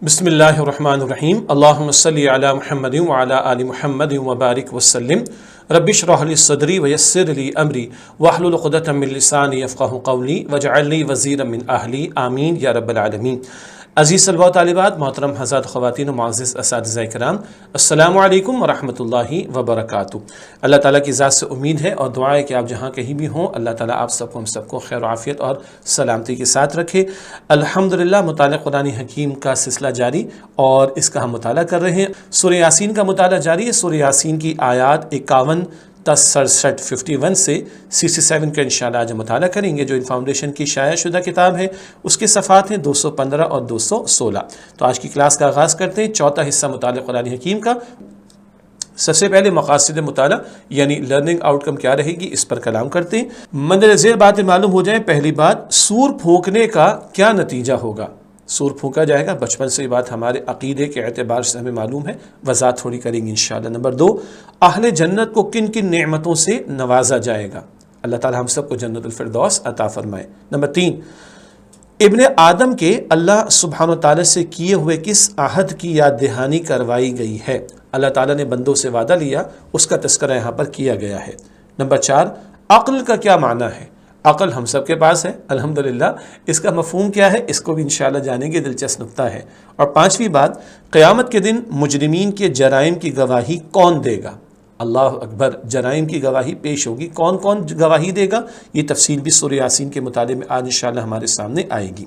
بسم اللہ الرحمن الرحیم اللہم صلی علی محمد وعلی آل محمد وبارک وسلم رب اشرح لی صدری ویسر لی امری واحلل عقدۃ من لسانی یفقہوا قولی واجعل لی وزیرا من اہلی آمین یا رب العالمین۔ عزیز طلباء و طالبات، محترم حضرات، خواتین و معزز اساتذہ کرام، السلام علیکم ورحمۃ اللہ وبرکاتہ۔ اللہ تعالیٰ کی ذات سے امید ہے اور دعا ہے کہ آپ جہاں کہیں بھی ہوں، اللہ تعالیٰ آپ سب کو ہم سب کو خیر و عافیت اور سلامتی کے ساتھ رکھے۔ الحمدللہ مطالعہ قرآن حکیم کا سلسلہ جاری اور اس کا ہم مطالعہ کر رہے ہیں۔ سورہ یاسین کا مطالعہ جاری ہے۔ سورہ یاسین کی آیات 51 تا 67 51 سے 67 کا انشاءاللہ آج ہم مطالعہ کریں گے، جو فاؤنڈیشن کی شائع شدہ کتاب ہے۔ اس کے صفحات ہیں 215 اور 216۔ تو آج کی کلاس کا آغاز کرتے ہیں، چوتھا حصہ مطالعہ قرآن حکیم کا۔ سب سے پہلے مقاصد مطالعہ یعنی لرننگ آؤٹ کم کیا رہے گی، اس پر کلام کرتے ہیں۔ مندرجہ ذیل باتیں معلوم ہو جائیں۔ پہلی بات، سور پھونکنے کا کیا نتیجہ ہوگا؟ سور پھونکا جائے گا، بچپن سے یہ بات ہمارے عقیدے کے اعتبار سے ہمیں معلوم ہے، وضاحت تھوڑی کریں گے انشاءاللہ۔ نمبر 2، اہل جنت کو کن کن نعمتوں سے نوازا جائے گا، اللہ تعالی ہم سب کو جنت الفردوس عطا فرمائے۔ نمبر 3، ابن آدم کے اللہ سبحانہ وتعالی سے کیے ہوئے کس عہد کی یاد دہانی کروائی گئی ہے؟ اللہ تعالیٰ نے بندوں سے وعدہ لیا، اس کا تذکرہ یہاں پر کیا گیا ہے۔ نمبر 4، عقل کا کیا معنی ہے؟ عقل ہم سب کے پاس ہے الحمدللہ، اس کا مفہوم کیا ہے، اس کو بھی انشاءاللہ جانیں گے، دلچسپ نکتہ ہے۔ اور 5ویں بات، قیامت کے دن مجرمین کے جرائم کی گواہی کون دے گا؟ اللہ اکبر، جرائم کی گواہی پیش ہوگی، کون کون گواہی دے گا، یہ تفصیل بھی سورہ یاسین کے مطالعے میں آج انشاءاللہ ہمارے سامنے آئے گی۔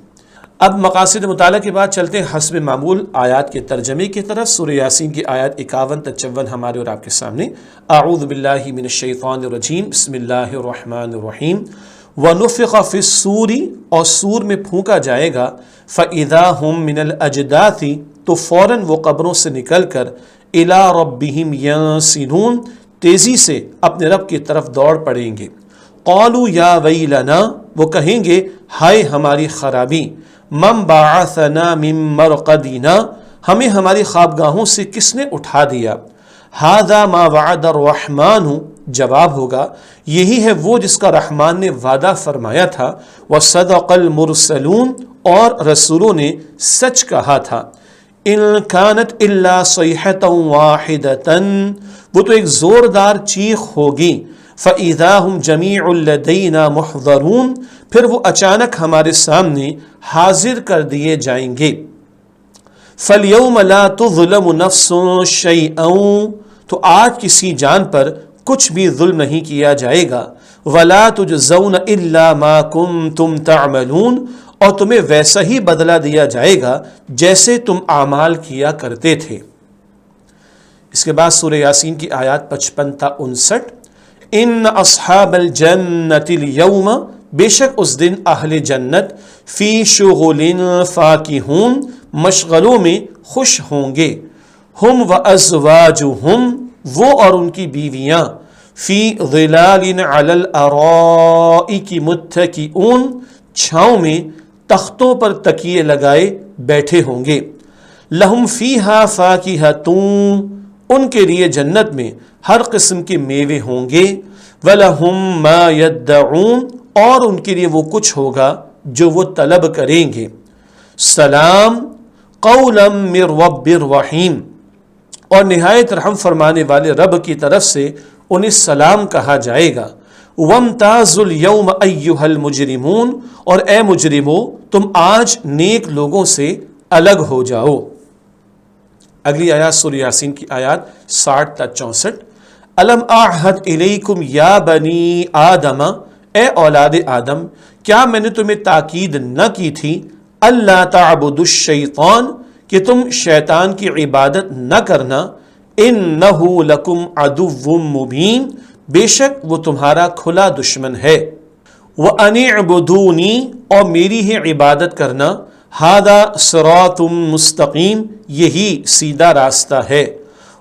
اب مقاصد مطالعہ کے بعد چلتے ہیں حسب معمول آیات کے ترجمے کی طرف۔ سورہ یاسین کی آیات 51 تا 54 ہمارے اور آپ کے سامنے۔ اعوذ باللہ من الشیطان الرجیم، بسم اللہ الرحمن الرحیم۔ وَنُفِخَ فِي الصُّورِ، اور سور میں پھونکا جائے گا، فَإِذَا هُم مِّنَ الْأَجْدَاثِ، تو فوراً وہ قبروں سے نکل کر، إِلَىٰ رَبِّهِمْ يَنسِلُونَ، تیزی سے اپنے رب کی طرف دوڑ پڑیں گے۔ قَالُوا يَا وَيْلَنَا، وہ کہیں گے ہائے ہماری خرابی، مَن بَعَثَنَا مِن مَّرْقَدِنَا، ہمیں ہماری خوابگاہوں سے کس نے اٹھا دیا۔ هَذَا مَا وَعَدَ الرَّحْمَنُ، جواب ہوگا یہی ہے وہ جس کا رحمان نے وعدہ فرمایا تھا، وَصَدَقَ الْمُرْسَلُونَ، اور رسولوں نے سچ کہا تھا۔ إِن كَانَتْ إِلَّا صَيْحَةً وَاحِدَةً، وہ تو ایک زوردار چیخ ہوگی۔ فَإِذَا هُمْ جَمِيعٌ لَدَيْنَا مُحْضَرُونَ، پھر وہ اچانک ہمارے سامنے حاضر کر دیے جائیں گے۔ فَالْيَوْمَ لَا تُظْلَمُ نَفْسٌ شَيْئًا، تو آج کسی جان پر کچھ بھی ظلم نہیں کیا جائے گا۔ وَلَا تُجْزَوْنَ إِلَّا مَا كُنتُمْ تَعْمَلُونَ، اور تمہیں ویسا ہی بدلہ دیا جائے گا جیسے تم اعمال کیا کرتے تھے۔ اس کے بعد سورہ یاسین کی آیات 55 تا 59۔ ان اصحاب الجنت اليوم، بے شک اس دن اہل جنت، فی شغل فاکہون، مشغلوں میں خوش ہوں گے۔ ہم وازواجہم، وہ اور ان کی بیویاں، فی ظلال علی الارائک متکئون، چھاؤں میں تختوں پر تکیے لگائے بیٹھے ہوں گے۔ لہم فیہا فاکہۃ، ان کے لیے جنت میں ہر قسم کے میوے ہوں گے۔ وَلَهُم مَّا يَدَّعُونَ، اور ان کے لیے وہ کچھ ہوگا جو وہ طلب کریں گے۔ سلام قولا من رب الرحیم، اور نہایت رحم فرمانے والے رب کی طرف سے انہیں سلام کہا جائے گا۔ وَامْتَازُوا الْيَوْمَ أَيُّهَا الْمُجْرِمُونَ، اور اے مجرمو تم آج نیک لوگوں سے الگ ہو جاؤ۔ اگلی آیات سورہ یاسین کی آیات 60 تا 64۔ الم اعہد الیکم یا بنی آدم، اے اولاد آدم، کیا میں نے تمہیں تاکید نہ کی تھی، اللہ تعبدوا الشیطان، کہ تم شیطان کی عبادت نہ کرنا، انہ لکم عدو مبین، بے شک وہ تمہارا کھلا دشمن ہے۔ وَأَنِ اعْبُدُونِی، اور میری ہی عبادت کرنا، ھذا صراط مستقیم، یہی سیدھا راستہ ہے۔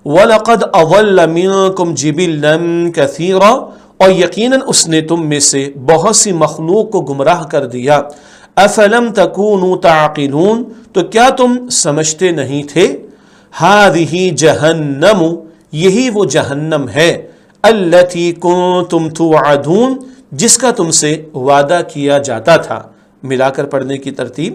وَلَقَدْ أَضَلَّ مِنکم جِبِلًّا کَثِیرًا، اور یقیناً اس نے تم میں سے بہت سی مخلوق کو گمراہ کر دیا۔ افلم تکونوا تعقلون، تو کیا تم سمجھتے نہیں تھے؟ ھذہ جہنم، یہی وہ جہنم ہے، التی کنتم توعدون، جس کا تم سے وعدہ کیا جاتا تھا۔ ملا کر پڑھنے کی ترتیب،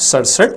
67।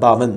52,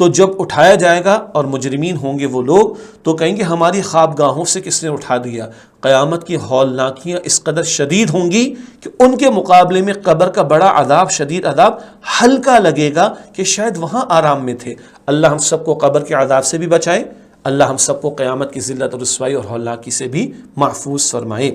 تو جب اٹھایا جائے گا اور مجرمین ہوں گے وہ لوگ تو کہیں گے ہماری خوابگاہوں سے کس نے اٹھا دیا۔ قیامت کی ہولناکیاں اس قدر شدید ہوں گی کہ ان کے مقابلے میں قبر کا بڑا عذاب، شدید عذاب ہلکا لگے گا کہ شاید وہاں آرام میں تھے۔ اللہ ہم سب کو قبر کے عذاب سے بھی بچائے، اللہ ہم سب کو قیامت کی ذلت اور رسوائی اور ہولناکی سے بھی محفوظ فرمائے۔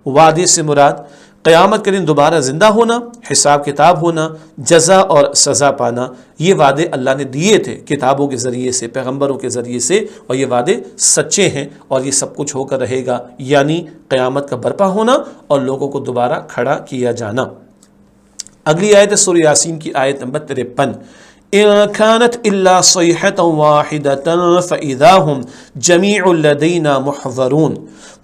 وعدے سے مراد قیامت کے دن دوبارہ زندہ ہونا، حساب کتاب ہونا، جزا اور سزا پانا، یہ وعدے اللہ نے دیے تھے کتابوں کے ذریعے سے، پیغمبروں کے ذریعے سے، اور یہ وعدے سچے ہیں اور یہ سب کچھ ہو کر رہے گا، یعنی قیامت کا برپا ہونا اور لوگوں کو دوبارہ کھڑا کیا جانا۔ اگلی آیت سورہ یاسین کی آیت نمبر 53، إِن كَانَتْ إِلَّا صَيْحَةً وَاحِدَةً فَإِذَا هُمْ جَمِيعٌ لَدَيْنَا مُحْضَرُونَ،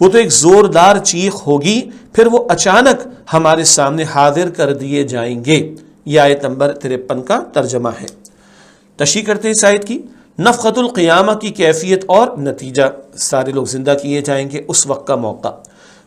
وہ تو ایک زوردار چیخ ہوگی پھر وہ اچانک ہمارے سامنے حاضر کر دیے جائیں گے۔ یہ آیت نمبر 53 کا ترجمہ ہے۔ تشریح کرتے ہیں اس آیت کی۔ نفخۃ القیامہ کی کیفیت اور نتیجہ، سارے لوگ زندہ کیے جائیں گے اس وقت کا موقع،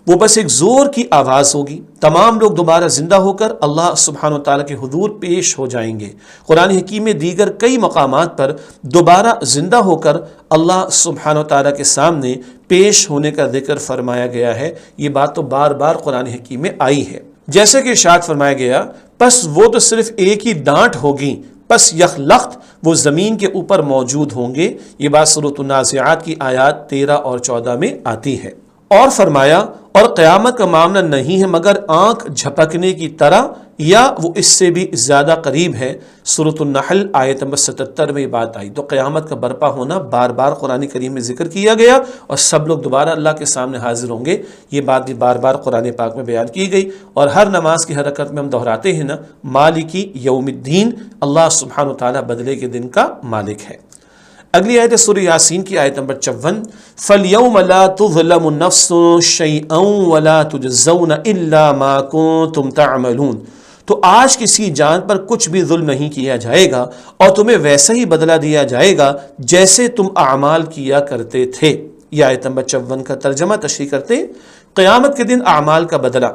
وہ بس ایک زور کی آواز ہوگی، تمام لوگ دوبارہ زندہ ہو کر اللہ سبحانہ وتعالیٰ کے حضور پیش ہو جائیں گے۔ قرآن حکیم میں دیگر کئی مقامات پر دوبارہ زندہ ہو کر اللہ سبحانہ وتعالیٰ کے سامنے پیش ہونے کا ذکر فرمایا گیا ہے۔ یہ بات تو بار بار قرآن حکیم میں آئی ہے، جیسے کہ ارشاد فرمایا گیا، پس وہ تو صرف ایک ہی ڈانٹ ہوگی، پس یخلخت وہ زمین کے اوپر موجود ہوں گے۔ یہ بات سورۃ النازعات کی آیات 13 اور 14 میں آتی ہے۔ اور فرمایا، اور قیامت کا معاملہ نہیں ہے مگر آنکھ جھپکنے کی طرح، یا وہ اس سے بھی زیادہ قریب ہے۔ سورۃ النحل آیت نمبر 77 میں یہ بات آئی۔ تو قیامت کا برپا ہونا بار بار قرآن کریم میں ذکر کیا گیا اور سب لوگ دوبارہ اللہ کے سامنے حاضر ہوں گے، یہ بات بھی بار بار قرآن پاک میں بیان کی گئی۔ اور ہر نماز کی حرکت میں ہم دہراتے ہیں نا، مالکی یوم الدین، اللہ سبحانہ وتعالیٰ بدلے کے دن کا مالک ہے۔ اگلی آیت سورہ یاسین کی آیت نمبر 54، فَالْيَوْمَ لَا تُظْلَمُ نَفْسٌ شَيْئًا وَلَا تُجْزَوْنَ إِلَّا مَا كُنتُمْ تَعْمَلُونَ، تو آج کسی جان پر کچھ بھی ظلم نہیں کیا جائے گا اور تمہیں ویسا ہی بدلہ دیا جائے گا جیسے تم اعمال کیا کرتے تھے۔ یہ آیت نمبر 54 کا ترجمہ تشریح کرتے ہیں۔ قیامت کے دن اعمال کا بدلہ،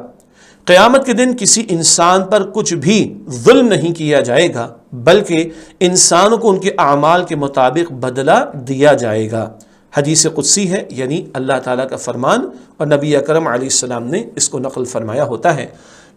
قیامت کے دن کسی انسان پر کچھ بھی ظلم نہیں کیا جائے گا بلکہ انسانوں کو ان کے اعمال کے مطابق بدلہ دیا جائے گا۔ حدیث قدسی ہے، یعنی اللہ تعالیٰ کا فرمان، اور نبی اکرم علیہ السلام نے اس کو نقل فرمایا ہوتا ہے۔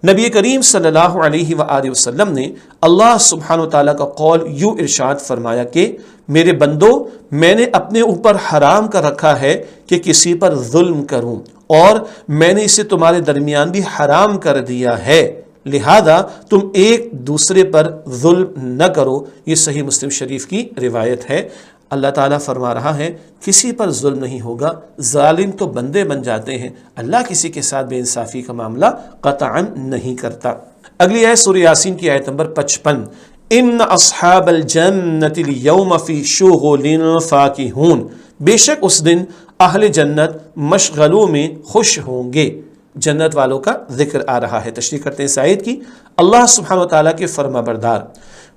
نبی کریم صلی اللہ علیہ وآلہ وسلم نے اللہ سبحانہ وتعالیٰ کا قول یوں ارشاد فرمایا کہ میرے بندو، میں نے اپنے اوپر حرام کر رکھا ہے کہ کسی پر ظلم کروں، اور میں نے اسے تمہارے درمیان بھی حرام کر دیا ہے، لہذا تم ایک دوسرے پر ظلم نہ کرو۔ یہ صحیح مسلم شریف کی روایت ہے۔ اللہ تعالیٰ فرما رہا ہے کسی پر ظلم نہیں ہوگا، ظالم تو بندے بن جاتے ہیں، اللہ کسی کے ساتھ بے انصافی کا معاملہ قطعاً نہیں کرتا۔ اگلی آیت سورہ یاسین کی آیت نمبر 55، ان اصحاب الجنت اليوم فی شغل فاکہون، بے شک اس دن اہل جنت مشغلوں میں خوش ہوں گے۔ جنت والوں کا ذکر آ رہا ہے۔ تشریح کرتے ہیں اس آیت کی۔ اللہ سبحانہ وتعالیٰ کے فرما بردار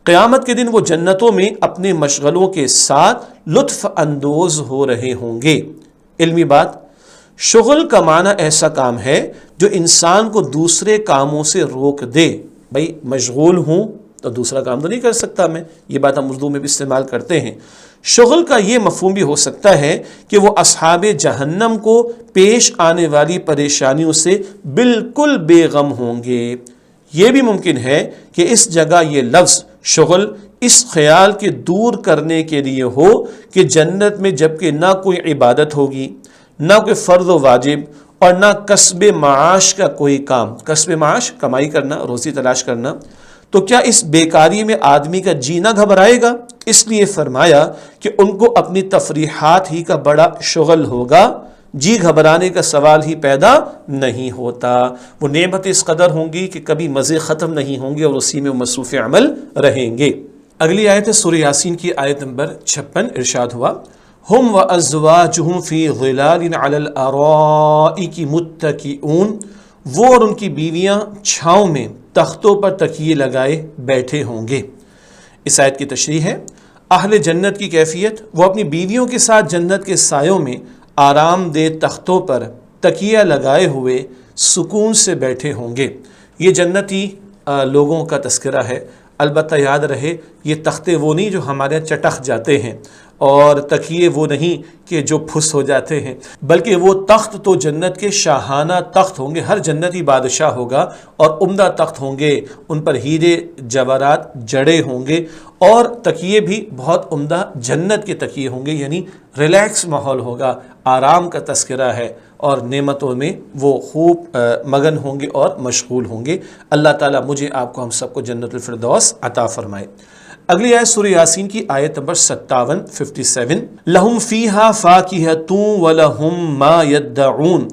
قیامت کے دن وہ جنتوں میں اپنے مشغلوں کے ساتھ لطف اندوز ہو رہے ہوں گے۔ علمی بات، شغل کا معنی ایسا کام ہے جو انسان کو دوسرے کاموں سے روک دے۔ بھائی مشغول ہوں تو دوسرا کام تو نہیں کر سکتا میں، یہ بات ہم اردو میں بھی استعمال کرتے ہیں۔ شغل کا یہ مفہوم بھی ہو سکتا ہے کہ وہ اصحاب جہنم کو پیش آنے والی پریشانیوں سے بالکل بے غم ہوں گے۔ یہ بھی ممکن ہے کہ اس جگہ یہ لفظ شغل اس خیال کے دور کرنے کے لیے ہو کہ جنت میں جبکہ نہ کوئی عبادت ہوگی، نہ کوئی فرض و واجب، اور نہ کسب معاش کا کوئی کام۔ کسب معاش کمائی کرنا، روزی تلاش کرنا، تو کیا اس بیکاری میں آدمی کا جینا گھبرائے گا؟ اس لیے فرمایا کہ ان کو اپنی تفریحات ہی کا بڑا شغل ہوگا، جی گھبرانے کا سوال ہی پیدا نہیں ہوتا۔ وہ نعمت اس قدر ہوں گی کہ کبھی مزے ختم نہیں ہوں گے اور اسی میں مصروف عمل رہیں گے۔ اگلی آیت ہے سورہ یاسین کی آیت نمبر 56، ارشاد ہوا، ہم وازواجہم فی ظلال علی الارائک متکئون، وہ اور ان کی بیویاں چھاؤں میں تختوں پر تکیے لگائے بیٹھے ہوں گے۔ اس آیت کی تشریح ہے، اہل جنت کی کیفیت، وہ اپنی بیویوں کے ساتھ جنت کے سایوں میں آرام دہ تختوں پر تکیہ لگائے ہوئے سکون سے بیٹھے ہوں گے۔ یہ جنتی لوگوں کا تذکرہ ہے۔ البتہ یاد رہے یہ تختے وہ نہیں جو ہمارے چٹخ جاتے ہیں، اور تکیے وہ نہیں کہ جو پھس ہو جاتے ہیں، بلکہ وہ تخت تو جنت کے شاہانہ تخت ہوں گے، ہر جنتی بادشاہ ہوگا اور عمدہ تخت ہوں گے، ان پر ہیرے جواہرات جڑے ہوں گے، اور تکیے بھی بہت عمدہ جنت کے تکیے ہوں گے، یعنی ریلیکس ماحول ہوگا، آرام کا تذکرہ ہے، اور نعمتوں میں وہ خوب مگن ہوں گے اور مشغول ہوں گے۔ اللہ تعالیٰ مجھے آپ کو ہم سب کو جنت الفردوس عطا فرمائے۔ اگلی آیت سورہ یاسین کی آیت نمبر 57 لہم فیہا فاکہۃ ولہم ما یدعون،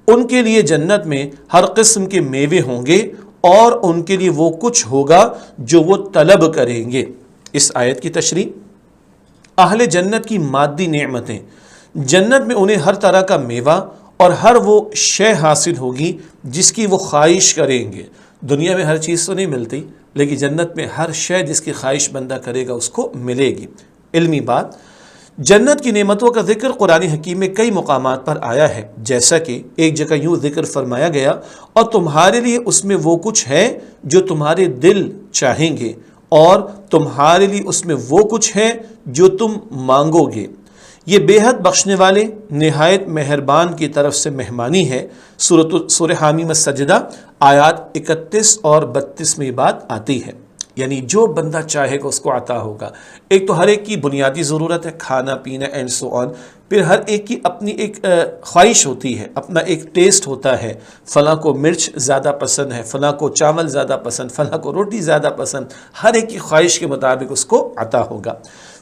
ان کے لیے جنت میں ہر قسم کے میوے ہوں گے اور ان کے لیے وہ کچھ ہوگا جو وہ طلب کریں گے۔ اس آیت کی تشریح، اہل جنت کی مادی نعمتیں، جنت میں انہیں ہر طرح کا میوہ اور ہر وہ شے حاصل ہوگی جس کی وہ خواہش کریں گے۔ دنیا میں ہر چیز تو نہیں ملتی، لیکن جنت میں ہر شے جس کی خواہش بندہ کرے گا اس کو ملے گی۔ علمی بات، جنت کی نعمتوں کا ذکر قرآن حکیم میں کئی مقامات پر آیا ہے، جیسا کہ ایک جگہ یوں ذکر فرمایا گیا، اور تمہارے لیے اس میں وہ کچھ ہے جو تمہارے دل چاہیں گے، اور تمہارے لیے اس میں وہ کچھ ہے جو تم مانگو گے۔ یہ بے حد بخشنے والے نہایت مہربان کی طرف سے مہمانی ہے۔ سورہ حامیم السجدہ آیات 31 اور 32 میں یہ بات آتی ہے، یعنی جو بندہ چاہے گا اس کو عطا ہوگا۔ ایک تو ہر ایک کی بنیادی ضرورت ہے، کھانا پینا اینڈ سو آن، پھر ہر ایک کی اپنی ایک خواہش ہوتی ہے، اپنا ایک ٹیسٹ ہوتا ہے، فلاں کو مرچ زیادہ پسند ہے، فلاں کو چاول زیادہ پسند، فلاں کو روٹی زیادہ پسند، ہر ایک کی خواہش کے مطابق اس کو عطا ہوگا۔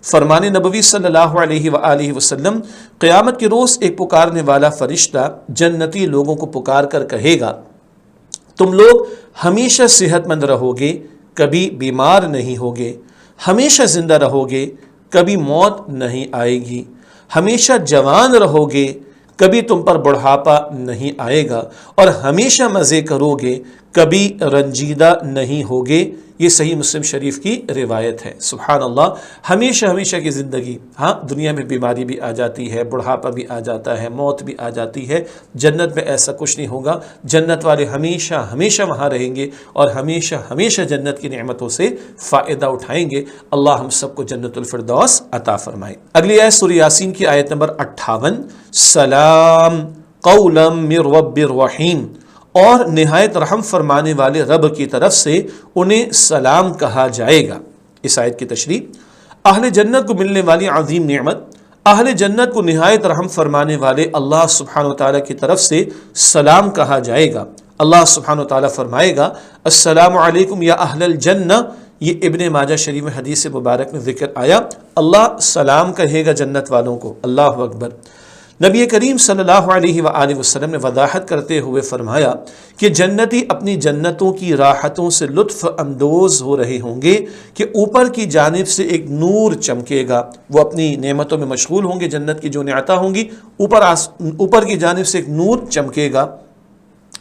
فرمان نبوی صلی اللہ علیہ وآلہ وسلم، قیامت کے روز ایک پکارنے والا فرشتہ جنتی لوگوں کو پکار کر کہے گا، تم لوگ ہمیشہ صحت مند رہو گے، کبھی بیمار نہیں ہوگے، ہمیشہ زندہ رہو گے، کبھی موت نہیں آئے گی، ہمیشہ جوان رہو گے، کبھی تم پر بڑھاپا نہیں آئے گا، اور ہمیشہ مزے کرو گے، کبھی رنجیدہ نہیں ہوگے۔ یہ صحیح مسلم شریف کی روایت ہے۔ سبحان اللہ، ہمیشہ ہمیشہ کی زندگی، ہاں دنیا میں بیماری بھی آ جاتی ہے، بڑھاپا بھی آ جاتا ہے، موت بھی آ جاتی ہے، جنت میں ایسا کچھ نہیں ہوگا۔ جنت والے ہمیشہ ہمیشہ وہاں رہیں گے اور ہمیشہ ہمیشہ جنت کی نعمتوں سے فائدہ اٹھائیں گے۔ اللہ ہم سب کو جنت الفردوس عطا فرمائے۔ اگلی آیت سورہ یاسین کی آیت نمبر 58 سلام قولا من رب الرحیم، اور نہایت رحم فرمانے والے رب کی طرف سے انہیں سلام کہا جائے گا۔ اس آیت کی تشریح، اہل جنت کو ملنے والی عظیم نعمت، اہل جنت کو نہایت رحم فرمانے والے اللہ سبحانہ وتعالیٰ کی طرف سے سلام کہا جائے گا۔ اللہ سبحانہ وتعالیٰ فرمائے گا، السلام علیکم یا اہل الجنہ۔ یہ ابن ماجہ شریف میں حدیث مبارک میں ذکر آیا، اللہ سلام کہے گا جنت والوں کو۔ اللہ اکبر۔ نبی کریم صلی اللہ علیہ وآلہ وسلم نے وضاحت کرتے ہوئے فرمایا کہ جنتی اپنی جنتوں کی راحتوں سے لطف اندوز ہو رہے ہوں گے کہ اوپر کی جانب سے ایک نور چمکے گا، وہ اپنی نعمتوں میں مشغول ہوں گے، جنت کی جو نعمتیں ہوں گی، اوپر کی جانب سے ایک نور چمکے گا۔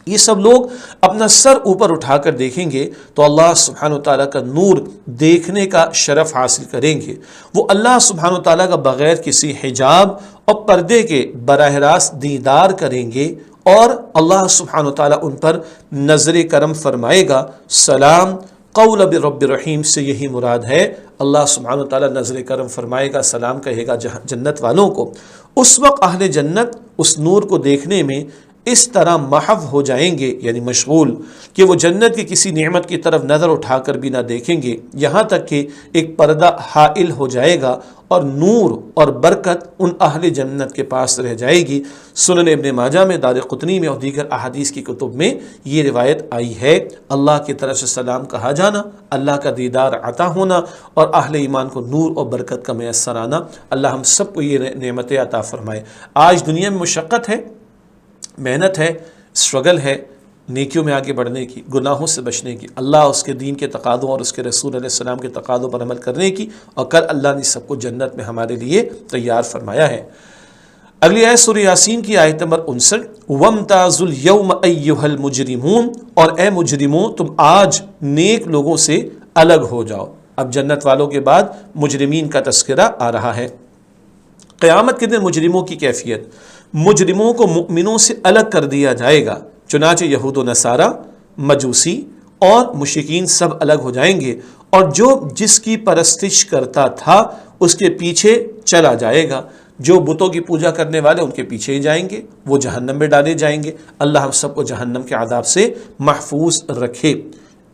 یہ سب لوگ اپنا سر اوپر اٹھا کر دیکھیں گے تو اللہ سبحانہ وتعالیٰ کا نور دیکھنے کا شرف حاصل کریں گے۔ وہ اللہ سبحانہ وتعالیٰ کا بغیر کسی حجاب اور پردے کے براہ راست دیدار کریں گے، اور اللہ سبحانہ وتعالیٰ ان پر نظر کرم فرمائے گا۔ سلام قول برب الرحیم سے یہی مراد ہے، اللہ سبحانہ وتعالیٰ نظر کرم فرمائے گا، سلام کہے گا جنت والوں کو۔ اس وقت اہل جنت اس نور کو دیکھنے میں اس طرح محو ہو جائیں گے، یعنی مشغول، کہ وہ جنت کی کسی نعمت کی طرف نظر اٹھا کر بھی نہ دیکھیں گے، یہاں تک کہ ایک پردہ حائل ہو جائے گا اور نور اور برکت ان اہل جنت کے پاس رہ جائے گی۔ سنن ابن ماجہ میں، دارقطنی میں اور دیگر احادیث کی کتب میں یہ روایت آئی ہے۔ اللہ کی طرف سے سلام کہا جانا، اللہ کا دیدار عطا ہونا، اور اہل ایمان کو نور اور برکت کا میسر آنا۔ اللہ ہم سب کو یہ نعمتیں عطا فرمائے۔ آج دنیا میں مشقت ہے، محنت ہے، اسٹرگل ہے نیکیوں میں آگے بڑھنے کی، گناہوں سے بچنے کی، اللہ اس کے دین کے تقاضوں اور اس کے رسول علیہ السلام کے تقاضوں پر عمل کرنے کی، اور کل اللہ نے سب کو جنت میں ہمارے لیے تیار فرمایا ہے۔ اگلی آیت سورہ یاسین کی آیت نمبر 59 وَامْتَازُوا الْيَوْمَ أَيُّهَا الْمُجْرِمُونَ، اور اے مجرموں تم آج نیک لوگوں سے الگ ہو جاؤ۔ اب جنت والوں کے بعد مجرمین کا تذکرہ آ رہا ہے۔ قیامت کے دن مجرموں کی کیفیت، مجرموں کو مؤمنوں سے الگ کر دیا جائے گا، چنانچہ یہود و نصارہ، مجوسی اور مشرکین سب الگ ہو جائیں گے، اور جو جس کی پرستش کرتا تھا اس کے پیچھے چلا جائے گا۔ جو بتوں کی پوجا کرنے والے ان کے پیچھے ہی جائیں گے، وہ جہنم میں ڈالے جائیں گے۔ اللہ ہم سب کو جہنم کے عذاب سے محفوظ رکھے۔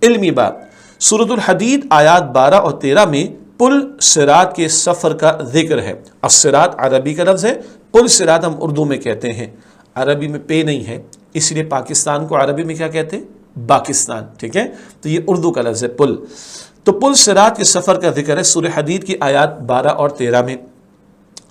علمی بات، سورۃ الحدید آیات 12 اور 13 میں پل صراط کے سفر کا ذکر ہے۔ الصراط عربی کا لفظ ہے، پل صراط ہم اردو میں کہتے ہیں، عربی میں پے نہیں ہے، اس لیے پاکستان کو عربی میں کیا کہتے ہیں؟ پاکستان، ٹھیک ہے؟ تو یہ اردو کا لفظ ہے پل۔ تو پل صراط کے سفر کا ذکر ہے سورہ حدید کی آیات 12 اور 13 میں،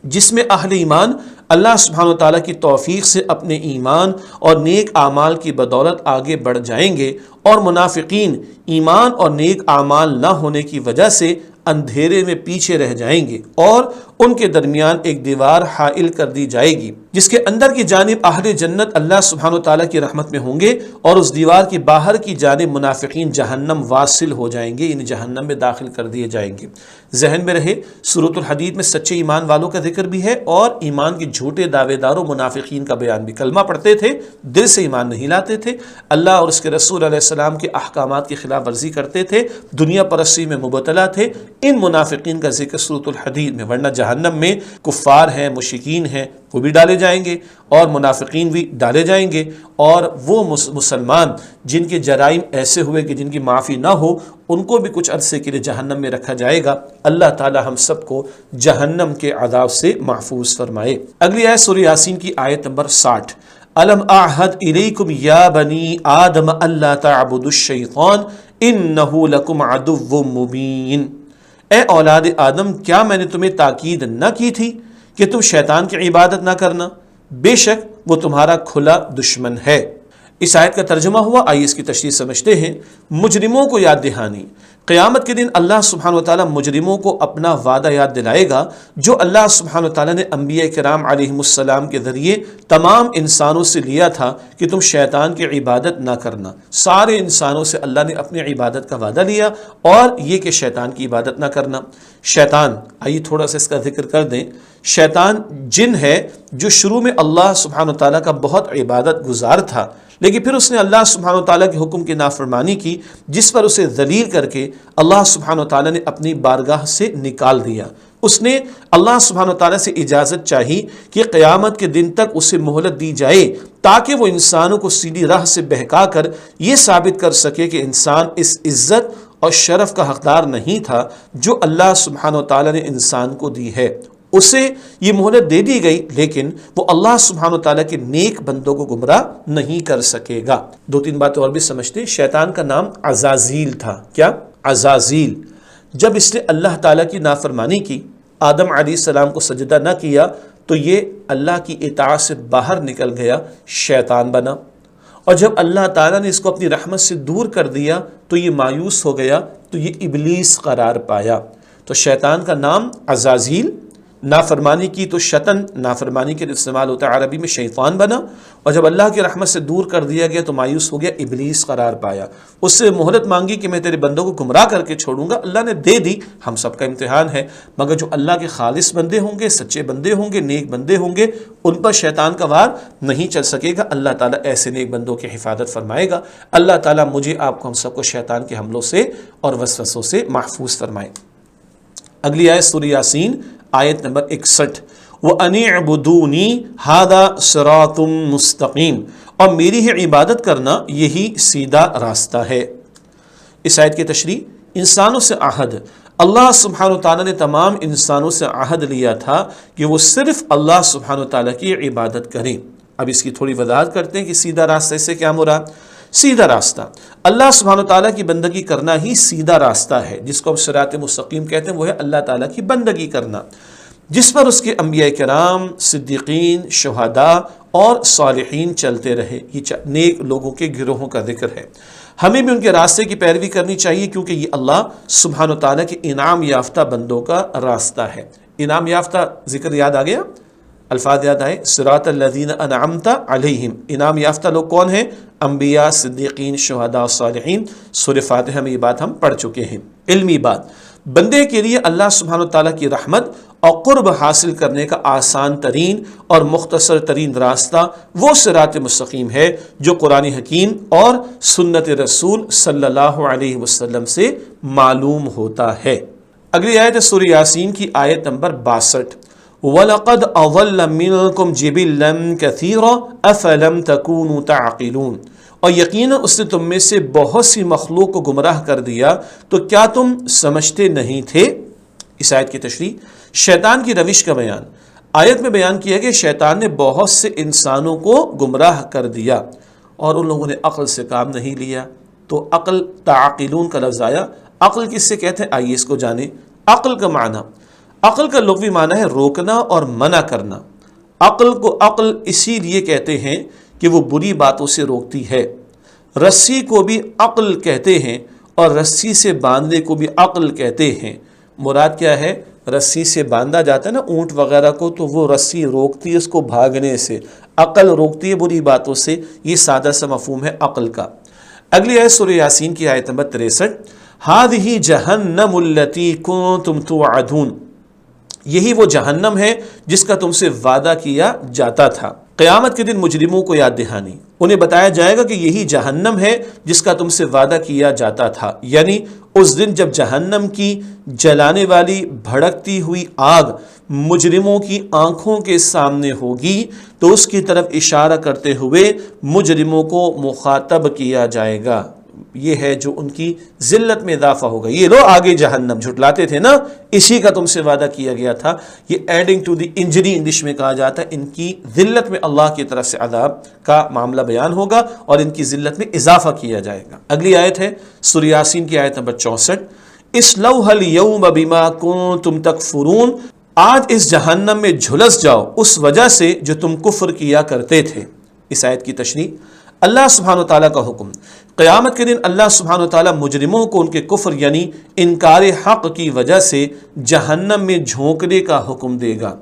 جس میں اہل ایمان اللہ سبحانہ وتعالیٰ کی توفیق سے اپنے ایمان اور نیک اعمال کی بدولت آگے بڑھ جائیں گے، اور منافقین ایمان اور نیک اعمال نہ ہونے کی وجہ سے اندھیرے میں پیچھے رہ جائیں گے، اور ان کے درمیان ایک دیوار حائل کر دی جائے گی جس کے اندر کی جانب اہل جنت اللہ سبحانہ وتعالیٰ کی رحمت میں ہوں گے، اور اس دیوار کی باہر کی جانب منافقین جہنم واصل ہو جائیں گے، یعنی جہنم میں داخل کر دیے جائیں گے۔ ذہن میں رہے سورۃ الحدید میں سچے ایمان والوں کا ذکر بھی ہے، اور ایمان کے جھوٹے دعوے داروں منافقین کا بیان بھی۔ کلمہ پڑھتے تھے، دل سے ایمان نہیں لاتے تھے، اللہ اور اس کے رسول علیہ السلام کے احکامات کی خلاف ورزی کرتے تھے، دنیا پرستی میں مبتلا تھے، ان منافقین کا ذکر سورۃ الحدید میں۔ ورنہ جہنم میں کفار ہیں، مشرکین ہیں، وہ بھی ڈالے جائیں گے، اور منافقین بھی ڈالے جائیں گے، اور وہ مسلمان جن کے جرائم ایسے ہوئے کہ جن کی معافی نہ ہو، ان کو بھی کچھ عرصے کے لیے جہنم میں رکھا جائے گا۔ اللہ تعالی ہم سب کو جہنم کے عذاب سے محفوظ فرمائے۔ اگلی آیت سورہ یاسین کی آیت نمبر 60، الم اعہد الیکم یا بنی آدم الا تعبدوا الشیطان انہ لکم عدو مبین۔ اے اولاد آدم، کیا میں نے تمہیں تاکید نہ کی تھی کہ تم شیطان کی عبادت نہ کرنا؟ بے شک وہ تمہارا کھلا دشمن ہے۔ اس آیت کا ترجمہ ہوا، آئیے اس کی تشریح سمجھتے ہیں۔ مجرموں کو یاد دہانی، قیامت کے دن اللہ سبحانہ وتعالیٰ مجرموں کو اپنا وعدہ یاد دلائے گا جو اللہ سبحانہ وتعالیٰ نے انبیاء کرام علیہم السلام کے ذریعے تمام انسانوں سے لیا تھا کہ تم شیطان کی عبادت نہ کرنا۔ سارے انسانوں سے اللہ نے اپنی عبادت کا وعدہ لیا، اور یہ کہ شیطان کی عبادت نہ کرنا۔ شیطان، آئیے تھوڑا سا اس کا ذکر کر دیں۔ شیطان جن ہے جو شروع میں اللہ سبحانہ وتعالیٰ کا بہت عبادت گزار تھا، لیکن پھر اس نے اللہ سبحانہ وتعالیٰ کے حکم کی نافرمانی کی، جس پر اسے ذلیل کر کے اللہ سبحانہ وتعالیٰ نے اپنی بارگاہ سے نکال دیا۔ اس نے اللہ سبحانہ وتعالیٰ سے اجازت چاہی کہ قیامت کے دن تک اسے مہلت دی جائے، تاکہ وہ انسانوں کو سیدھی راہ سے بہکا کر یہ ثابت کر سکے کہ انسان اس عزت اور شرف کا حقدار نہیں تھا جو اللہ سبحانہ وتعالیٰ نے انسان کو دی ہے۔ اسے یہ مہلت دے دی گئی، لیکن وہ اللہ سبحانہ وتعالیٰ کے نیک بندوں کو گمراہ نہیں کر سکے گا۔ دو تین باتیں اور بھی سمجھتے ہیں۔ شیطان کا نام عزازیل تھا۔ کیا؟ عزازیل۔ جب اس نے اللہ تعالیٰ کی نافرمانی کی، آدم علیہ السلام کو سجدہ نہ کیا، تو یہ اللہ کی اطاعت سے باہر نکل گیا، شیطان بنا، اور جب اللہ تعالیٰ نے اس کو اپنی رحمت سے دور کر دیا تو یہ مایوس ہو گیا، تو یہ ابلیس قرار پایا۔ تو شیطان کا نام عزازیل، نافرمانی کی تو شطن، نافرمانی کے استعمال ہوتا ہے عربی میں، شیطان بنا، اور جب اللہ کی رحمت سے دور کر دیا گیا تو مایوس ہو گیا، ابلیس قرار پایا۔ اس سے مہلت مانگی کہ میں تیرے بندوں کو گمراہ کر کے چھوڑوں گا، اللہ نے دے دی۔ ہم سب کا امتحان ہے، مگر جو اللہ کے خالص بندے ہوں گے، سچے بندے ہوں گے، نیک بندے ہوں گے، ان پر شیطان کا وار نہیں چل سکے گا۔ اللہ تعالیٰ ایسے نیک بندوں کی حفاظت فرمائے گا۔ اللہ تعالیٰ مجھے، آپ کو، ہم سب کو شیطان کے حملوں سے اور وسوسوں سے محفوظ فرمائے۔ اگلی آیت سورہ یاسین آیت نمبر 61، وَأَنِ اعْبُدُونِی هَذَا صِرَاطٌ مُسْتَقِیمٌ، اور میری ہی عبادت کرنا یہی سیدھا راستہ ہے۔ اس آیت کی تشریح، انسانوں سے عہد، اللہ سبحانہ وتعالیٰ نے تمام انسانوں سے عہد لیا تھا کہ وہ صرف اللہ سبحانہ وتعالیٰ کی عبادت کریں۔ اب اس کی تھوڑی وضاحت کرتے ہیں کہ سیدھا راستہ سے کیا مراد۔ سیدھا راستہ اللہ سبحانہ وتعالیٰ کی بندگی کرنا ہی سیدھا راستہ ہے، جس کو ہم صراط مستقیم کہتے ہیں، وہ ہے اللہ تعالیٰ کی بندگی کرنا، جس پر اس کے انبیاء کرام، صدیقین، شہداء اور صالحین چلتے رہے۔ یہ نیک لوگوں کے گروہوں کا ذکر ہے۔ ہمیں بھی ان کے راستے کی پیروی کرنی چاہیے، کیونکہ یہ اللہ سبحانہ وتعالیٰ کے انعام یافتہ بندوں کا راستہ ہے۔ انعام یافتہ ذکر یاد آ گیا، الفاظ یاد آئے، صراط الذین انعمت علیہم۔ انعام یافتہ لوگ کون ہیں؟ انبیاء، صدیقین، شہداء، صالحین۔ سورہ فاتحہ میں یہ بات ہم پڑھ چکے ہیں۔ علمی بات، بندے کے لیے اللہ سبحانہ وتعالیٰ کی رحمت اور قرب حاصل کرنے کا آسان ترین اور مختصر ترین راستہ وہ صراط مستقیم ہے جو قرآن حکیم اور سنت رسول صلی اللہ علیہ وسلم سے معلوم ہوتا ہے۔ اگلی آیت ہے سورہ یاسین کی آیت نمبر 62۔ وَلَقَدْ أَضَلَّ مِنْكُمْ جِبِلًّا كَثِيرًا أَفَلَمْ تَكُونُوا تَعْقِلُونَ، اور یقیناً اس نے تم میں سے بہت سی مخلوق کو گمراہ کر دیا تو کیا تم سمجھتے نہیں تھے؟ اس آیت کی تشریح، شیطان کی روش کا بیان۔ آیت میں بیان کیا کہ شیطان نے بہت سے انسانوں کو گمراہ کر دیا اور ان لوگوں نے عقل سے کام نہیں لیا، تو عقل تعقلون کا لفظ آیا۔ عقل کس سے کہتے ہیں؟ آئیے اس کو جانیں۔ عقل کا معنی، عقل کا لغوی معنی ہے روکنا اور منع کرنا۔ عقل کو عقل اسی لیے کہتے ہیں کہ وہ بری باتوں سے روکتی ہے۔ رسی کو بھی عقل کہتے ہیں اور رسی سے باندھنے کو بھی عقل کہتے ہیں۔ مراد کیا ہے؟ رسی سے باندھا جاتا ہے نا اونٹ وغیرہ کو، تو وہ رسی روکتی ہے اس کو بھاگنے سے، عقل روکتی ہے بری باتوں سے۔ یہ سادہ سا مفہوم ہے عقل کا۔ اگلی آیت سورہ یاسین کی آیت نمبر 63۔ هَذِهِ جَهَنَّمُ الَّتِي كُنْتُمْ تُوعَدُونَ، یہی وہ جہنم ہے جس کا تم سے وعدہ کیا جاتا تھا۔ قیامت کے دن مجرموں کو یاد دہانی، انہیں بتایا جائے گا کہ یہی جہنم ہے جس کا تم سے وعدہ کیا جاتا تھا، یعنی اس دن جب جہنم کی جلانے والی بھڑکتی ہوئی آگ مجرموں کی آنکھوں کے سامنے ہوگی تو اس کی طرف اشارہ کرتے ہوئے مجرموں کو مخاطب کیا جائے گا۔ یہ ہے جو ان کی ذلت میں اضافہ ہوگا۔ یہ لو آگے جہنم جھٹلاتے تھے نا، اسی کا تم سے وعدہ کیا گیا تھا۔ یہ adding to the injury English میں کہا جاتا ہے، ان کی ذلت میں اللہ کی طرف سے عذاب کا معاملہ بیان ہوگا اور ان کی ذلت میں اضافہ کیا جائے گا۔ اگلی آیت ہے سورہ یاسین کی آیت نمبر 64۔ اصلوها اليوم بما كنتم تکفرون، آج اس جہنم میں جھلس جاؤ اس وجہ سے جو تم کفر کیا کرتے تھے۔ اس آیت کی تشریح، اللہ سبحانہ وتعالیٰ کا حکم، قیامت کے دن اللہ سبحانہ وتعالیٰ مجرموں کو ان کے کفر یعنی انکار حق کی وجہ سے جہنم میں جھونکنے کا حکم دے گا۔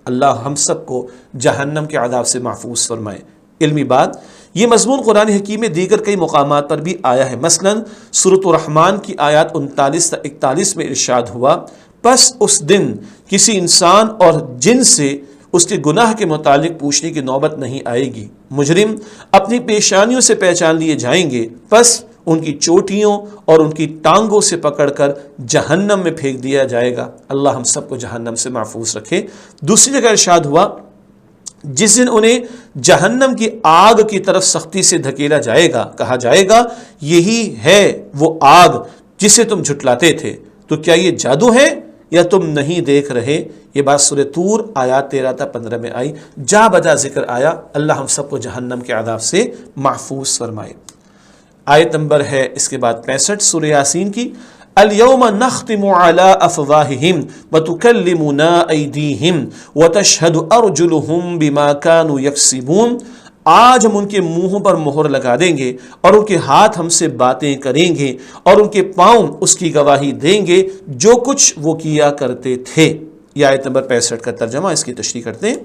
اللہ ہم سب کو جہنم کے عذاب سے محفوظ فرمائے۔ علمی بات، یہ مضمون قرآن حکیم میں دیگر کئی مقامات پر بھی آیا ہے۔ مثلا سورۃ الرحمن کی آیات 39 تا 41 میں ارشاد ہوا، پس اس دن کسی انسان اور جن سے اس کے گناہ کے متعلق پوچھنے کی نوبت نہیں آئے گی۔ مجرم اپنی پیشانیوں سے پہچان لیے جائیں گے، پس ان کی چوٹیوں اور ان کی ٹانگوں سے پکڑ کر جہنم میں پھینک دیا جائے گا۔ اللہ ہم سب کو جہنم سے محفوظ رکھے۔ دوسری جگہ ارشاد ہوا، جس دن انہیں جہنم کی آگ کی طرف سختی سے دھکیلا جائے گا، کہا جائے گا یہی ہے وہ آگ جسے تم جھٹلاتے تھے، تو کیا یہ جادو ہے یا تم نہیں دیکھ رہے؟ یہ بات سورہ طور آیات 13 تا 15 میں آئی، جا بجا ذکر آیا۔ اللہ ہم سب کو جہنم کے عذاب سے محفوظ فرمائے۔ آیت نمبر ہے اس کے بعد 65 سورہ یاسین کی، اليوم نختم على افواہہم وتکلمنا ایدیہم وتشہد ارجلہم بما كانوا یکسبون، آج ہم ان کے منہوں پر مہر لگا دیں گے اور ان کے ہاتھ ہم سے باتیں کریں گے اور ان کے پاؤں اس کی گواہی دیں گے جو کچھ وہ کیا کرتے تھے۔ یہ آیت نمبر 65 کا ترجمہ، اس کی تشریح کرتے ہیں۔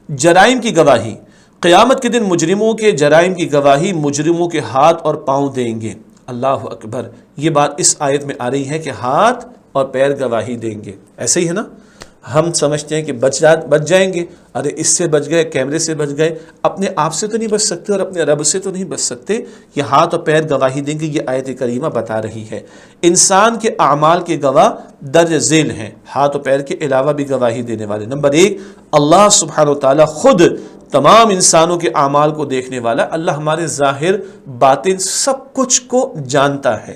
جرائم کی گواہی، قیامت کے دن مجرموں کے جرائم کی گواہی مجرموں کے ہاتھ اور پاؤں دیں گے۔ اللہ اکبر، یہ بات اس آیت میں آ رہی ہے کہ ہاتھ اور پیر گواہی دیں گے۔ ایسے ہی ہے نا، ہم سمجھتے ہیں کہ بچ جائیں گے، ارے اس سے بچ گئے، کیمرے سے بچ گئے، اپنے آپ سے تو نہیں بچ سکتے اور اپنے رب سے تو نہیں بچ سکتے۔ یہ ہاتھ اور پیر گواہی دیں گے، یہ آیت کریمہ بتا رہی ہے۔ انسان کے اعمال کے گواہ درج ذیل ہیں، ہاتھ اور پیر کے علاوہ بھی گواہی دینے والے۔ نمبر 1، اللہ سبحانہ وتعالیٰ خود تمام انسانوں کے اعمال کو دیکھنے والا، اللہ ہمارے ظاہر باطن سب کچھ کو جانتا ہے۔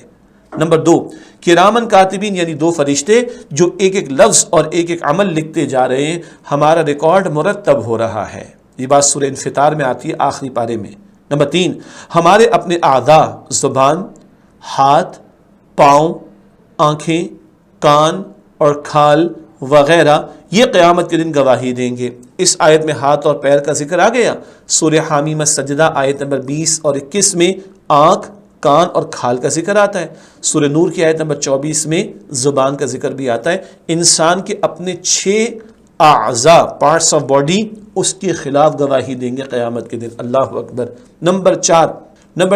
نمبر 2، کرامن کاتبین یعنی 2 فرشتے جو ایک ایک لفظ اور ایک ایک عمل لکھتے جا رہے ہیں، ہمارا ریکارڈ مرتب ہو رہا ہے۔ یہ بات سورہ انفطار میں آتی ہے آخری پارے میں۔ نمبر 3، ہمارے اپنے اعضاء، زبان، ہاتھ، پاؤں، آنکھیں، کان اور کھال وغیرہ، یہ قیامت کے دن گواہی دیں گے۔ اس آیت میں ہاتھ اور پیر کا ذکر آ گیا۔ سورہ حامیم السجدہ آیت نمبر 20 اور 21 میں آنکھ، کان اور کھال کا ذکر آتا ہے۔ سورہ نور کی آیت نمبر 24 میں زبان کا ذکر بھی آتا ہے۔ انسان کے اپنے 6 اعضاء، پارٹس آف باڈی، اس کے خلاف گواہی دیں گے قیامت کے دن۔ اللہ اکبر۔ نمبر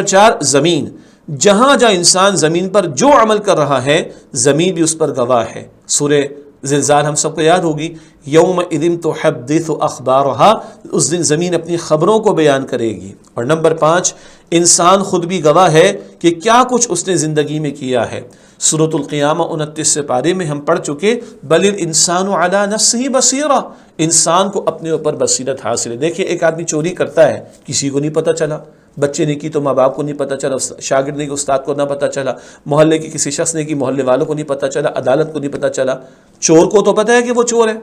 4، زمین، جہاں جہاں انسان زمین پر جو عمل کر رہا ہے، زمین بھی اس پر گواہ ہے۔ سورہ زلزال ہم سب کو یاد ہوگی، یوم اذن تحدث اخبارہا، اس دن زمین اپنی خبروں کو بیان کرے گی۔ اور نمبر 5، انسان خود بھی گواہ ہے کہ کیا کچھ اس نے زندگی میں کیا ہے۔ سورۃ القیامہ 29 پارے میں ہم پڑھ چکے، بل الانسان علی نفسہ بصیرہ، انسان کو اپنے اوپر بصیرت حاصل ہے۔ دیکھیں ایک آدمی چوری کرتا ہے، کسی کو نہیں پتہ چلا، بچے نے کی تو ماں باپ کو نہیں پتہ چلا، شاگرد نے کی استاد کو نہ پتہ چلا، محلے کے کسی شخص نے کی محلے والوں کو نہیں پتہ چلا، عدالت کو نہیں پتہ چلا۔ چور کو تو پتہ ہے کہ وہ چور ہے،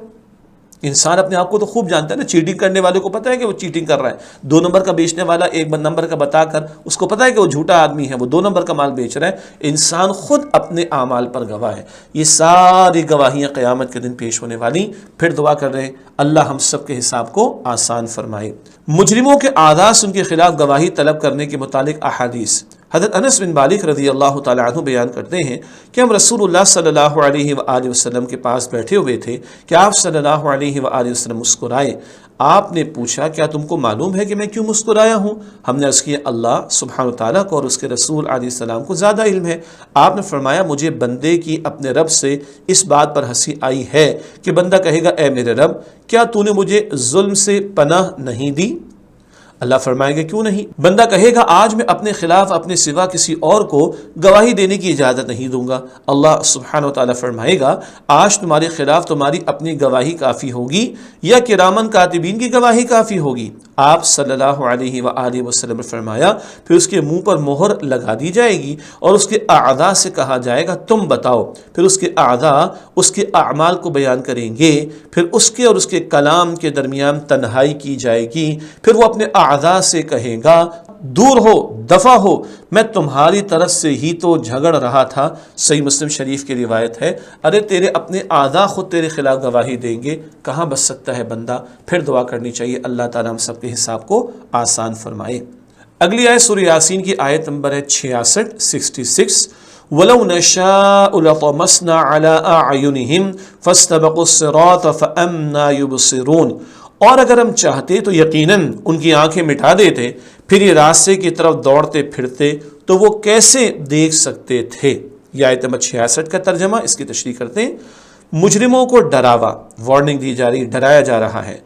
انسان اپنے آپ کو تو خوب جانتا ہے نا، چیٹنگ کرنے والے کو پتہ ہے کہ وہ چیٹنگ کر رہا ہے، 2 نمبر کا بیچنے والا 1 نمبر کا بتا کر اس کو پتہ ہے کہ وہ جھوٹا آدمی ہے، وہ 2 نمبر کا مال بیچ رہا ہے۔ انسان خود اپنے اعمال پر گواہ ہے۔ یہ ساری گواہیاں قیامت کے دن پیش ہونے والی۔ پھر دعا کر رہے ہیں اللہ ہم سب کے حساب کو آسان فرمائے۔ مجرموں کے اعداء سے ان کے خلاف گواہی طلب کرنے کے متعلق احادیث۔ حضرت انس بن مالک رضی اللہ تعالیٰ عنہ بیان کرتے ہیں کہ ہم رسول اللہ صلی اللہ علیہ وآلہ وسلم کے پاس بیٹھے ہوئے تھے کہ آپ صلی اللہ علیہ وآلہ وسلم مسکرائے۔ آپ نے پوچھا کیا تم کو معلوم ہے کہ میں کیوں مسکرایا ہوں؟ ہم نے عرض کیا اللہ سبحانہ وتعالیٰ کو اور اس کے رسول علیہ السلام کو زیادہ علم ہے۔ آپ نے فرمایا مجھے بندے کی اپنے رب سے اس بات پر ہنسی آئی ہے کہ بندہ کہے گا اے میرے رب کیا تو نے مجھے ظلم سے پناہ نہیں دی؟ اللہ فرمائے گا کیوں نہیں؟ بندہ کہے گا آج میں اپنے خلاف اپنے سوا کسی اور کو گواہی دینے کی اجازت نہیں دوں گا۔ اللہ سبحانہ وتعالی فرمائے گا آج تمہارے خلاف تمہاری اپنی گواہی کافی ہوگی یا کرامن کاتبین کی گواہی کافی ہوگی؟ آپ صلی اللہ علیہ وآلہ وسلم نے فرمایا پھر اس کے منہ پر مہر لگا دی جائے گی اور اس کے اعضاء سے کہا جائے گا تم بتاؤ۔ پھر اس کے اعضاء اس کے اعمال کو بیان کریں گے، پھر اس کے اور اس کے کلام کے درمیان تنہائی کی جائے گی، پھر وہ اپنے اعضاء سے کہے گا دور ہو، دفع ہو، میں تمہاری طرف سے ہی تو جھگڑ رہا تھا۔ صحیح مسلم شریف کی روایت ہے، ارے تیرے اپنے اعضاء خود تیرے خلاف گواہی دیں گے، کہاں بچ سکتا ہے بندہ؟ پھر دعا کرنی چاہیے اللہ تعالیٰ ہم سب کے حساب کو آسان فرمائے۔ اگلی آیت سورہ یاسین کی آیت نمبر ہے 66 وَلَوْ نَشَاءُ لَطَمَسْنَا عَلَىٰ أَعْيُنِهِمْ فَاسْتَبَقُوا الصِّرَاطَ فَأَنَّىٰ يُبْصِرُونَ، اور اگر ہم چاہتے تو یقیناً ان کی آنکھیں مٹا دیتے، پھر یہ راستے کی طرف دوڑتے پھرتے تو وہ کیسے دیکھ سکتے تھے؟ یہ آیت نمبر 66 کا ترجمہ، اس کی تشریح کرتے ہیں۔ مجرموں کو ڈراوا، وارننگ دی جا رہی، ڈرایا جا رہا ہے۔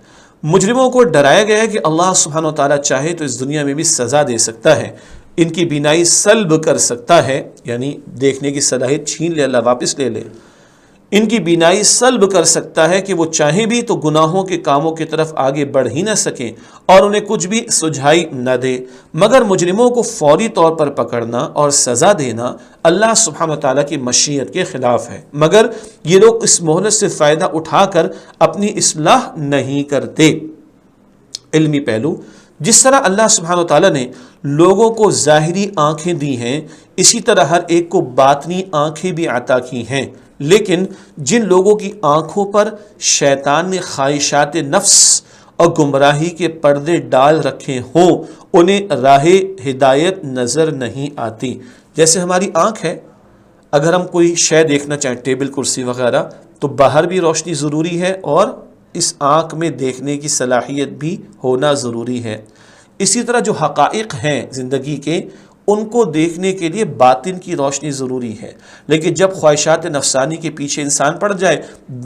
مجرموں کو ڈرایا گیا ہے کہ اللہ سبحانہ وتعالیٰ چاہے تو اس دنیا میں بھی سزا دے سکتا ہے، ان کی بینائی سلب کر سکتا ہے، یعنی دیکھنے کی صلاحیت چھین لے، اللہ واپس لے لے، ان کی بینائی سلب کر سکتا ہے کہ وہ چاہیں بھی تو گناہوں کے کاموں کی طرف آگے بڑھ ہی نہ سکیں اور انہیں کچھ بھی سجھائی نہ دے، مگر مجرموں کو فوری طور پر پکڑنا اور سزا دینا اللہ سبحانہ وتعالیٰ کی مشیت کے خلاف ہے، مگر یہ لوگ اس مہلت سے فائدہ اٹھا کر اپنی اصلاح نہیں کرتے۔ علمی پہلو، جس طرح اللہ سبحانہ وتعالیٰ نے لوگوں کو ظاہری آنکھیں دی ہیں، اسی طرح ہر ایک کو باطنی آنکھیں بھی عطا کی ہیں، لیکن جن لوگوں کی آنکھوں پر شیطان نے خواہشات نفس اور گمراہی کے پردے ڈال رکھے ہوں انہیں راہ ہدایت نظر نہیں آتی۔ جیسے ہماری آنکھ ہے، اگر ہم کوئی شے دیکھنا چاہیں، ٹیبل کرسی وغیرہ، تو باہر بھی روشنی ضروری ہے اور اس آنکھ میں دیکھنے کی صلاحیت بھی ہونا ضروری ہے۔ اسی طرح جو حقائق ہیں زندگی کے، ان کو دیکھنے کے لیے باطن کی روشنی ضروری ہے، لیکن جب خواہشات نفسانی کے پیچھے انسان پڑ جائے،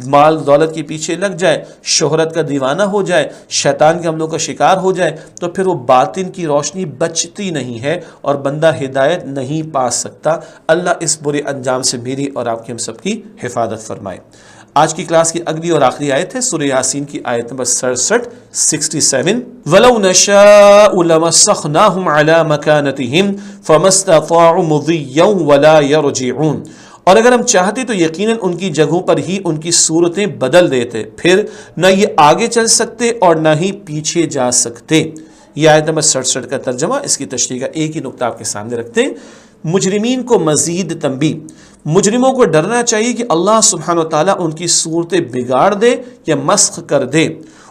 مال دولت کے پیچھے لگ جائے، شہرت کا دیوانہ ہو جائے، شیطان کے حملوں کا شکار ہو جائے، تو پھر وہ باطن کی روشنی بچتی نہیں ہے اور بندہ ہدایت نہیں پا سکتا۔ اللہ اس برے انجام سے میری اور آپ کی ہم سب کی حفاظت فرمائے۔ آج کی کلاس کی اگلی اور آخری آیت ہے سورہ یاسین کی آیت نمبر 67 وَلَوْ نَشَاءُ لَمَسَّخْنَاهُمْ عَلَىٰ مَكَانَتِهِمْ فَمَا اسْتَطَاعُوا مُضِيًّا وَلَا يَرْجِعُونَ، اور اگر ہم چاہتے تو یقیناً ان کی جگہوں پر ہی ان کی صورتیں بدل دیتے، پھر نہ یہ آگے چل سکتے اور نہ ہی پیچھے جا سکتے۔ یہ آیت نمبر 67 کا ترجمہ، اس کی تشریح کا ایک ہی نقطہ آپ کے سامنے رکھتے ہیں۔ مجرمین کو مزید تنبیہ، مجرموں کو ڈرنا چاہیے کہ اللہ سبحانہ وتعالیٰ ان کی صورتیں بگاڑ دے یا مسخ کر دے،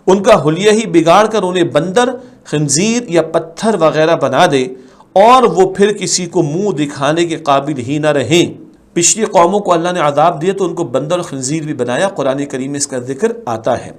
ان کا حلیہ ہی بگاڑ کر انہیں بندر، خنزیر یا پتھر وغیرہ بنا دے اور وہ پھر کسی کو منہ دکھانے کے قابل ہی نہ رہیں۔ پچھلی قوموں کو اللہ نے عذاب دیا تو ان کو بندر اور خنزیر بھی بنایا، قرآن کریم میں اس کا ذکر آتا ہے۔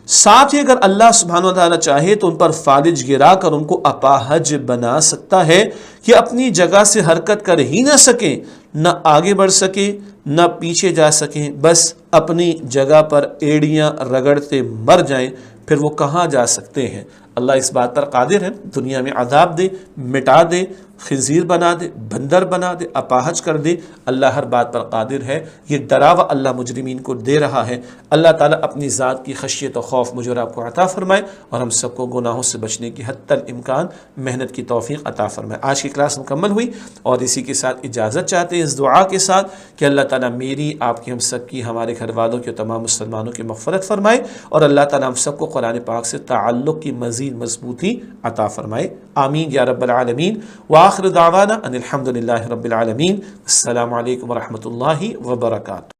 ساتھ ہی اگر اللہ سبحانہ وتعالیٰ چاہے تو ان پر فالج گرا کر ان کو اپاہج بنا سکتا ہے کہ اپنی جگہ سے حرکت کر ہی نہ سکیں، نہ آگے بڑھ سکے، نہ پیچھے جا سکیں، بس اپنی جگہ پر ایڑیاں رگڑتے مر جائیں، پھر وہ کہاں جا سکتے ہیں؟ اللہ اس بات پر قادر ہے، دنیا میں عذاب دے، مٹا دے، خنزیر بنا دے، بندر بنا دے، اپاہج کر دے، اللہ ہر بات پر قادر ہے۔ یہ ڈراوا اللہ مجرمین کو دے رہا ہے۔ اللہ تعالیٰ اپنی ذات کی خشیت و خوف مجھے اور آپ کو عطا فرمائے، اور ہم سب کو گناہوں سے بچنے کی حتی الامکان محنت کی توفیق عطا فرمائے۔ آج کی کلاس مکمل ہوئی، اور اسی کے ساتھ اجازت چاہتے ہیں اس دعا کے ساتھ کہ اللہ تعالیٰ میری، آپ کی، ہم سب کی، ہمارے گھر والوں کی، تمام مسلمانوں کی مغفرت فرمائے، اور اللہ تعالیٰ ہم سب کو قرآن پاک سے تعلق کی مزید مضبوطی عطا فرمائے، آمین یا رب العالمین۔ وآخر دعوانا ان الحمد للہ رب العالمین۔ السلام علیکم ورحمۃ اللہ وبرکاتہ۔